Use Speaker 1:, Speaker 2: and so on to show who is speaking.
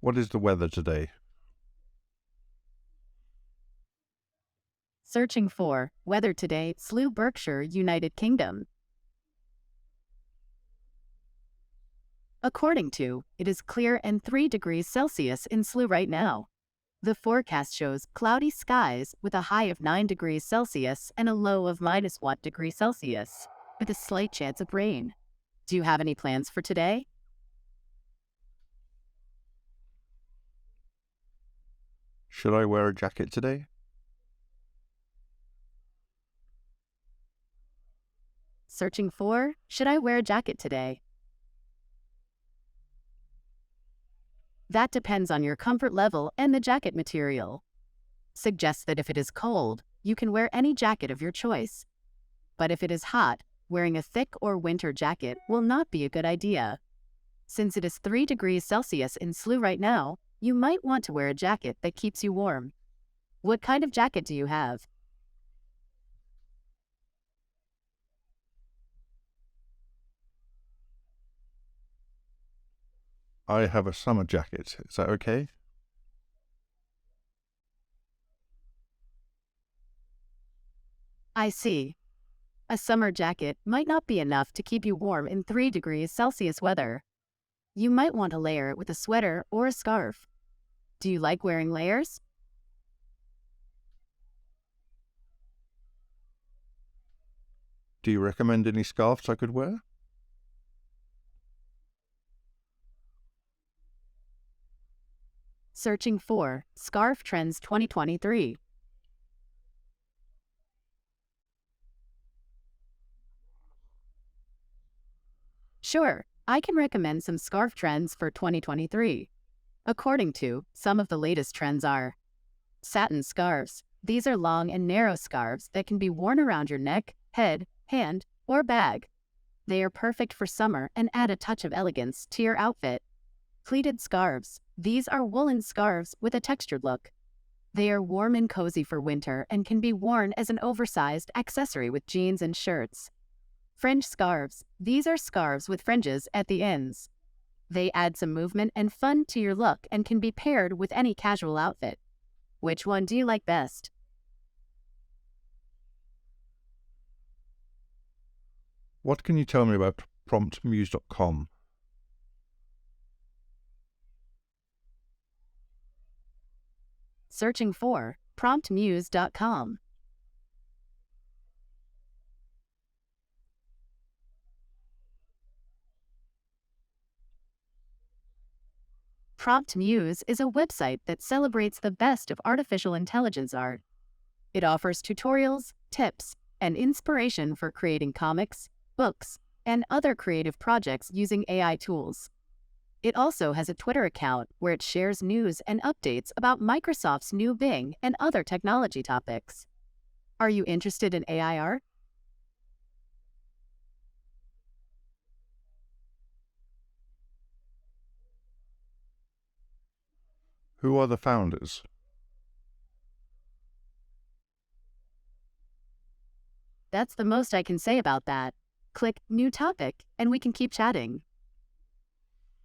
Speaker 1: What is the weather today?
Speaker 2: Searching for weather today, Slough, Berkshire, United Kingdom. According to, it is clear and 3 degrees Celsius in Slough right now. The forecast shows cloudy skies with a high of 9 degrees Celsius and a low of -1 degree Celsius, with a slight chance of rain. Do you have any plans for today?
Speaker 1: Should I wear a jacket today?
Speaker 2: Searching for, should I wear a jacket today? That depends on your comfort level and the jacket material. Suggests that if it is cold, you can wear any jacket of your choice. But if it is hot, wearing a thick or winter jacket will not be a good idea. Since it is 3 degrees Celsius in Slough right now, you might want to wear a jacket that keeps you warm. What kind of jacket do you have?
Speaker 1: I have a summer jacket. Is that okay?
Speaker 2: I see. A summer jacket might not be enough to keep you warm in 3 degrees Celsius weather. You might want to layer it with a sweater or a scarf. Do you like wearing layers?
Speaker 1: Do you recommend any scarves I could wear?
Speaker 2: Searching for Scarf Trends 2023. Sure, I can recommend some scarf trends for 2023. According to, some of the latest trends are satin scarves. These are long and narrow scarves that can be worn around your neck, head, hand, or bag. They are perfect for summer and add a touch of elegance to your outfit. Pleated scarves. These are woolen scarves with a textured look. They are warm and cozy for winter and can be worn as an oversized accessory with jeans and shirts. Fringe scarves. These are scarves with fringes at the ends. They add some movement and fun to your look and can be paired with any casual outfit. Which one do you like best?
Speaker 1: What can you tell me about promptmuse.com?
Speaker 2: Searching for promptmuse.com. Prompt Muse is a website that celebrates the best of artificial intelligence art. It offers tutorials, tips, and inspiration for creating comics, books, and other creative projects using AI tools. It also has a Twitter account where it shares news and updates about Microsoft's new Bing and other technology topics. Are you interested in AI art?
Speaker 1: Who are the founders?
Speaker 2: That's the most I can say about that. Click New Topic, and we can keep chatting.